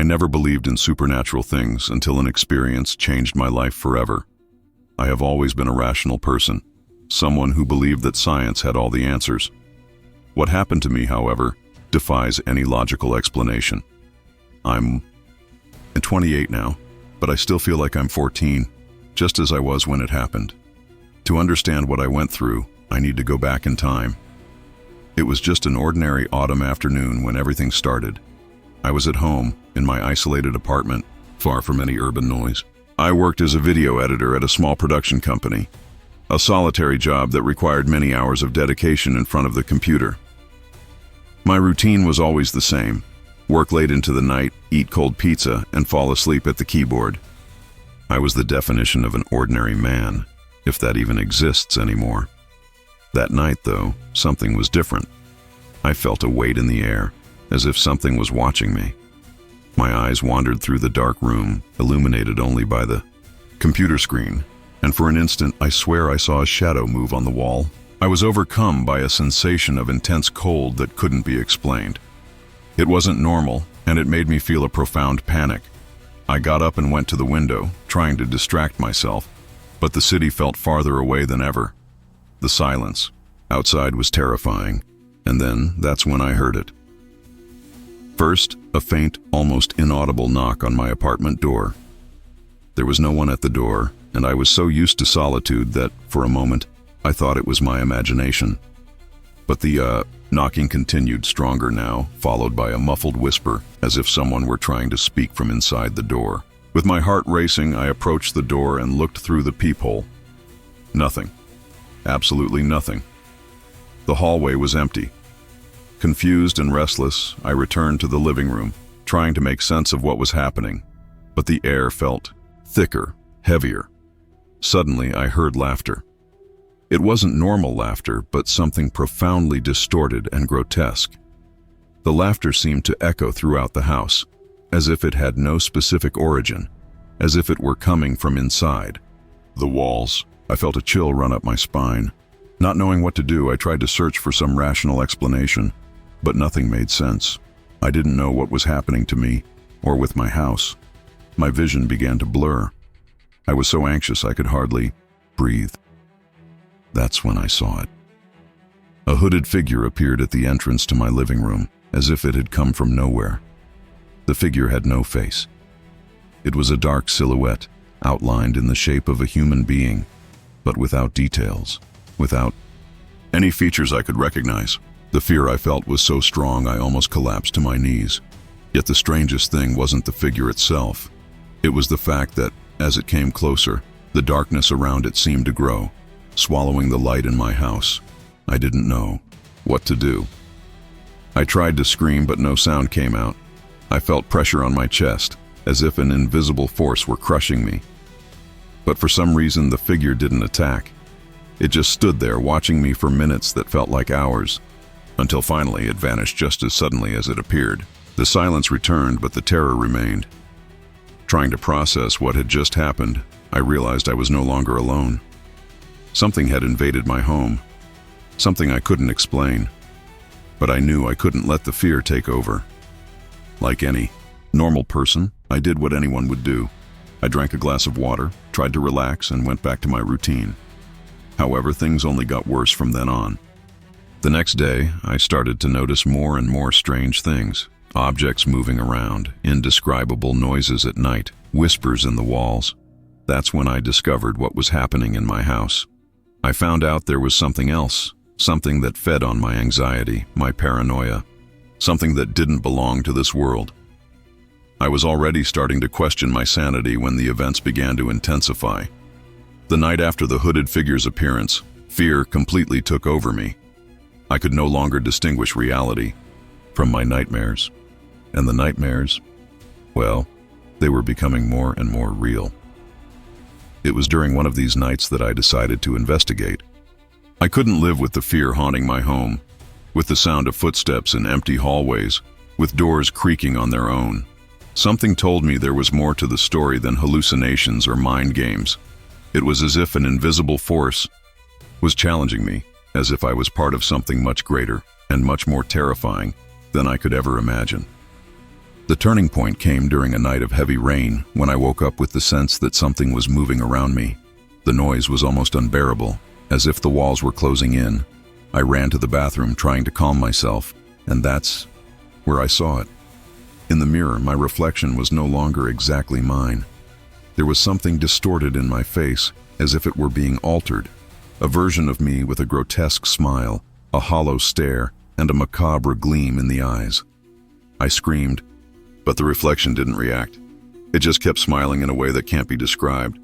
I never believed in supernatural things until an experience changed my life forever. I have always been a rational person, someone who believed that science had all the answers. What happened to me, however, defies any logical explanation. I'm 28 now, but I still feel like I'm 14, just as I was when it happened. To understand what I went through, I need to go back in time. It was just an ordinary autumn afternoon when everything started. I was at home, in my isolated apartment, far from any urban noise. I worked as a video editor at a small production company, a solitary job that required many hours of dedication in front of the computer. My routine was always the same: work late into the night, eat cold pizza, and fall asleep at the keyboard. I was the definition of an ordinary man, if that even exists anymore. That night, though, something was different. I felt a weight in the air, as if something was watching me. My eyes wandered through the dark room, illuminated only by the computer screen, and for an instant I swear I saw a shadow move on the wall. I was overcome by a sensation of intense cold that couldn't be explained. It wasn't normal, and it made me feel a profound panic. I got up and went to the window, trying to distract myself, but the city felt farther away than ever. The silence outside was terrifying, and then that's when I heard it. First, a faint, almost inaudible knock on my apartment door. There was no one at the door, and I was so used to solitude that, for a moment, I thought it was my imagination. But the knocking continued, stronger now, followed by a muffled whisper, as if someone were trying to speak from inside the door. With my heart racing, I approached the door and looked through the peephole. Nothing. Absolutely nothing. The hallway was empty. Confused and restless, I returned to the living room, trying to make sense of what was happening. But the air felt thicker, heavier. Suddenly, I heard laughter. It wasn't normal laughter, but something profoundly distorted and grotesque. The laughter seemed to echo throughout the house, as if it had no specific origin, as if it were coming from inside the walls. I felt a chill run up my spine. Not knowing what to do, I tried to search for some rational explanation, but nothing made sense. I didn't know what was happening to me or with my house. My vision began to blur. I was so anxious I could hardly breathe. That's when I saw it. A hooded figure appeared at the entrance to my living room, as if it had come from nowhere. The figure had no face. It was a dark silhouette, outlined in the shape of a human being, but without details, without any features I could recognize. The fear I felt was so strong I almost collapsed to my knees. Yet the strangest thing wasn't the figure itself. It was the fact that, as it came closer, the darkness around it seemed to grow, swallowing the light in my house. I didn't know what to do. I tried to scream, but no sound came out. I felt pressure on my chest, as if an invisible force were crushing me. But for some reason, the figure didn't attack. It just stood there, watching me for minutes that felt like hours, until finally it vanished just as suddenly as it appeared. The silence returned, but the terror remained. Trying to process what had just happened, I realized I was no longer alone. Something had invaded my home, something I couldn't explain, but I knew I couldn't let the fear take over. Like any normal person, I did what anyone would do. I drank a glass of water, tried to relax, and went back to my routine. However, things only got worse from then on. The next day, I started to notice more and more strange things. Objects moving around, indescribable noises at night, whispers in the walls. That's when I discovered what was happening in my house. I found out there was something else, something that fed on my anxiety, my paranoia, something that didn't belong to this world. I was already starting to question my sanity when the events began to intensify. The night after the hooded figure's appearance, fear completely took over me. I could no longer distinguish reality from my nightmares. And the nightmares, well, they were becoming more and more real. It was during one of these nights that I decided to investigate. I couldn't live with the fear haunting my home, with the sound of footsteps in empty hallways, with doors creaking on their own. Something told me there was more to the story than hallucinations or mind games. It was as if an invisible force was challenging me, as if I was part of something much greater and much more terrifying than I could ever imagine. The turning point came during a night of heavy rain when I woke up with the sense that something was moving around me. The noise was almost unbearable, as if the walls were closing in. I ran to the bathroom trying to calm myself, and that's where I saw it. In the mirror, my reflection was no longer exactly mine. There was something distorted in my face, as if it were being altered. A version of me with a grotesque smile, a hollow stare, and a macabre gleam in the eyes. I screamed, but the reflection didn't react. It just kept smiling in a way that can't be described.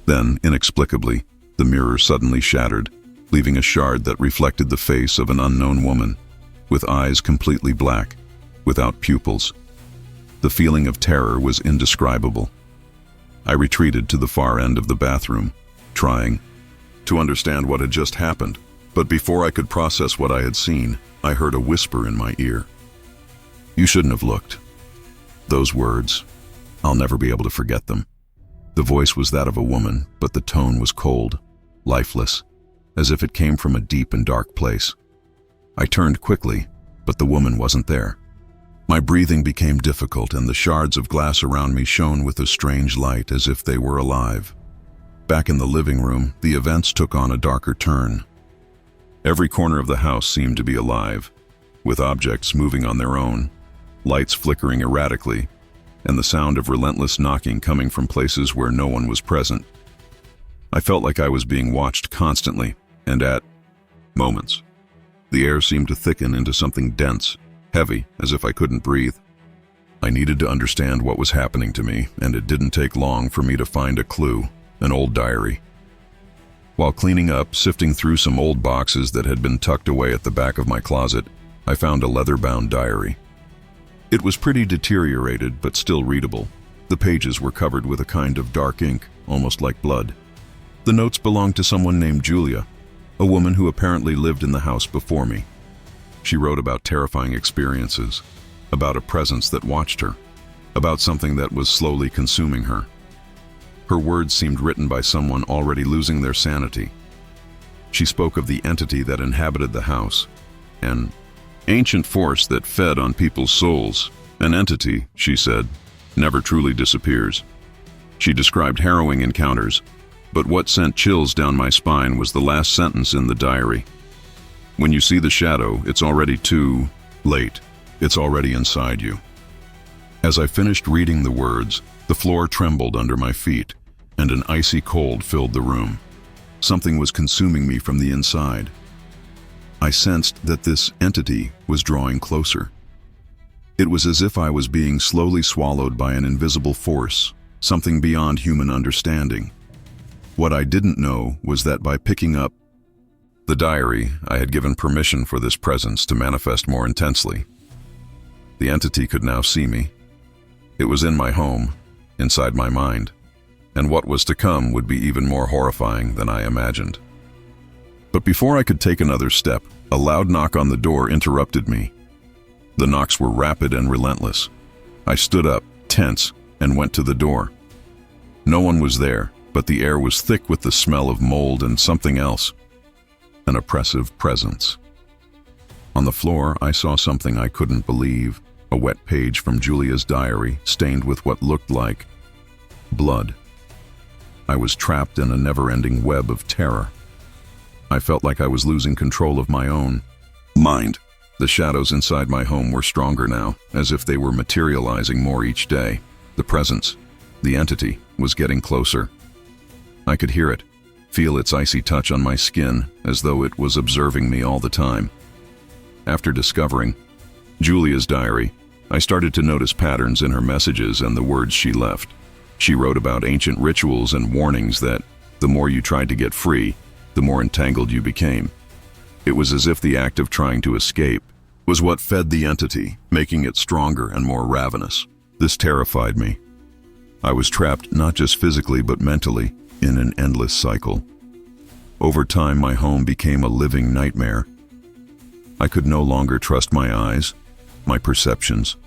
Then, inexplicably, the mirror suddenly shattered, leaving a shard that reflected the face of an unknown woman, with eyes completely black, without pupils. The feeling of terror was indescribable. I retreated to the far end of the bathroom, trying to understand what had just happened, but before I could process what I had seen, I heard a whisper in my ear. "You shouldn't have looked." Those words, I'll never be able to forget them. The voice was that of a woman, but the tone was cold, lifeless, as if it came from a deep and dark place. I turned quickly, but the woman wasn't there. My breathing became difficult, and the shards of glass around me shone with a strange light as if they were alive. Back in the living room, the events took on a darker turn. Every corner of the house seemed to be alive, with objects moving on their own, lights flickering erratically, and the sound of relentless knocking coming from places where no one was present. I felt like I was being watched constantly, and at moments, the air seemed to thicken into something dense, heavy, as if I couldn't breathe. I needed to understand what was happening to me, and it didn't take long for me to find a clue, an old diary. While cleaning up, sifting through some old boxes that had been tucked away at the back of my closet, I found a leather-bound diary. It was pretty deteriorated, but still readable. The pages were covered with a kind of dark ink, almost like blood. The notes belonged to someone named Julia, a woman who apparently lived in the house before me. She wrote about terrifying experiences, about a presence that watched her, about something that was slowly consuming her. Her words seemed written by someone already losing their sanity. She spoke of the entity that inhabited the house, an ancient force that fed on people's souls. An entity, she said, never truly disappears. She described harrowing encounters, but what sent chills down my spine was the last sentence in the diary. "When you see the shadow, it's already too late. It's already inside you." As I finished reading the words, the floor trembled under my feet, and an icy cold filled the room. Something was consuming me from the inside. I sensed that this entity was drawing closer. It was as if I was being slowly swallowed by an invisible force, something beyond human understanding. What I didn't know was that by picking up the diary, I had given permission for this presence to manifest more intensely. The entity could now see me. It was in my home, inside my mind, and what was to come would be even more horrifying than I imagined. But before I could take another step, a loud knock on the door interrupted me. The knocks were rapid and relentless. I stood up, tense, and went to the door. No one was there, but the air was thick with the smell of mold and something else, an oppressive presence. On the floor, I saw something I couldn't believe, a wet page from Julia's diary, stained with what looked like blood. I was trapped in a never-ending web of terror. I felt like I was losing control of my own mind. The shadows inside my home were stronger now, as if they were materializing more each day. The presence, the entity, was getting closer. I could hear it, feel its icy touch on my skin, as though it was observing me all the time. After discovering Julia's diary, I started to notice patterns in her messages and the words she left. She wrote about ancient rituals and warnings that, the more you tried to get free, the more entangled you became. It was as if the act of trying to escape was what fed the entity, making it stronger and more ravenous. This terrified me. I was trapped not just physically but mentally in an endless cycle. Over time, my home became a living nightmare. I could no longer trust my eyes, my perceptions.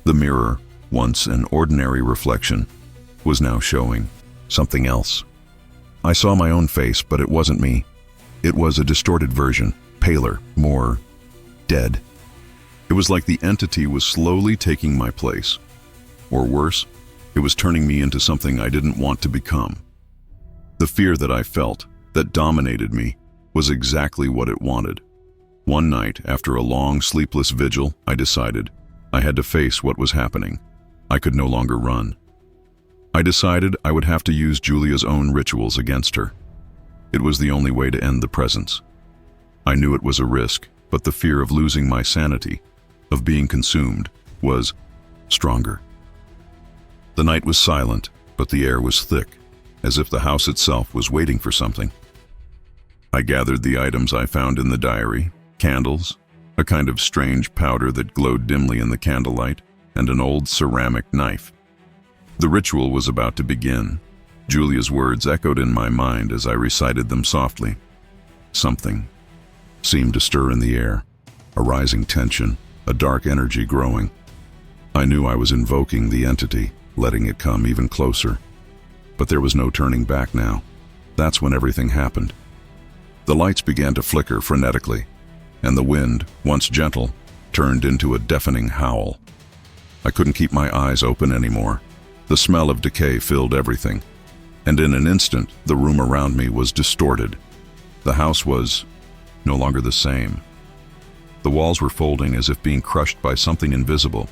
The mirror, once an ordinary reflection, was now showing something else. I saw my own face, but it wasn't me. It was a distorted version, paler, more dead. It was like the entity was slowly taking my place. Or worse, it was turning me into something I didn't want to become. The fear that I felt, that dominated me, was exactly what it wanted. One night, after a long, sleepless vigil, I decided I had to face what was happening. I could no longer run. I decided I would have to use Julia's own rituals against her. It was the only way to end the presence. I knew it was a risk, but the fear of losing my sanity, of being consumed, was stronger. The night was silent, but the air was thick, as if the house itself was waiting for something. I gathered the items I found in the diary: candles, a kind of strange powder that glowed dimly in the candlelight, and an old ceramic knife. The ritual was about to begin. Julia's words echoed in my mind as I recited them softly. Something seemed to stir in the air, a rising tension, a dark energy growing. I knew I was invoking the entity, letting it come even closer. But there was no turning back now. That's when everything happened. The lights began to flicker frenetically, and the wind, once gentle, turned into a deafening howl. I couldn't keep my eyes open anymore. The smell of decay filled everything, and in an instant, the room around me was distorted. The house was no longer the same. The walls were folding as if being crushed by something invisible.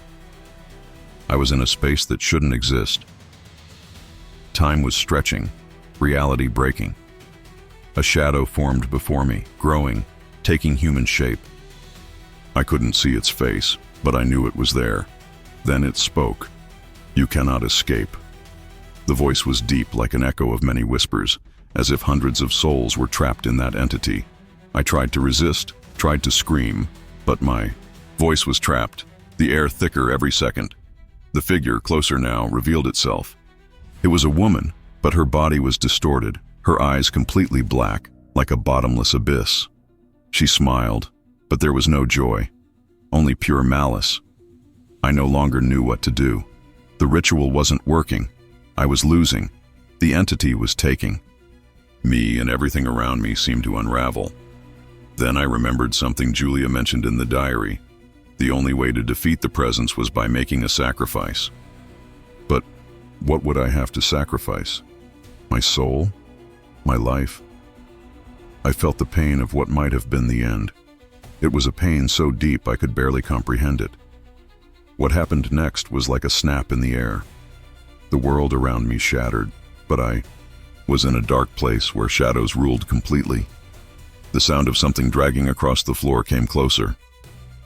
I was in a space that shouldn't exist. Time was stretching, reality breaking. A shadow formed before me, growing, taking human shape. I couldn't see its face, but I knew it was there. Then it spoke. "You cannot escape." The voice was deep, like an echo of many whispers, as if hundreds of souls were trapped in that entity. I tried to resist, tried to scream, but my voice was trapped, the air thicker every second. The figure, closer now, revealed itself. It was a woman, but her body was distorted, her eyes completely black, like a bottomless abyss. She smiled, but there was no joy, only pure malice. I no longer knew what to do. The ritual wasn't working. I was losing. The entity was taking. Me and everything around me seemed to unravel. Then I remembered something Julia mentioned in the diary. The only way to defeat the presence was by making a sacrifice. But what would I have to sacrifice? My soul? My life? I felt the pain of what might have been the end. It was a pain so deep I could barely comprehend it. What happened next was like a snap in the air. The world around me shattered, but I was in a dark place where shadows ruled completely. The sound of something dragging across the floor came closer.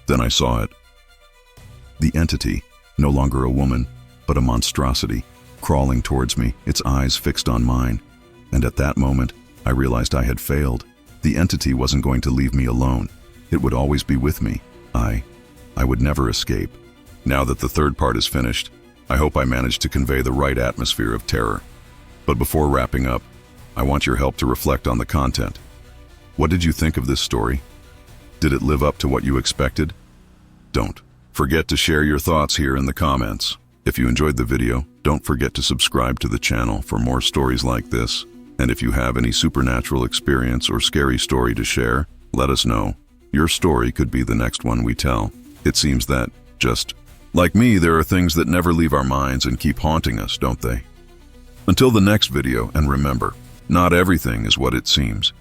Then I saw it. The entity, no longer a woman, but a monstrosity, crawling towards me, its eyes fixed on mine. And at that moment, I realized I had failed. The entity wasn't going to leave me alone. It would always be with me. I would never escape. Now that the third part is finished, I hope I managed to convey the right atmosphere of terror. But before wrapping up, I want your help to reflect on the content. What did you think of this story? Did it live up to what you expected? Don't forget to share your thoughts here in the comments. If you enjoyed the video, don't forget to subscribe to the channel for more stories like this. And if you have any supernatural experience or scary story to share, let us know. Your story could be the next one we tell. It seems that, just like me, there are things that never leave our minds and keep haunting us, don't they? Until the next video, and remember, not everything is what it seems.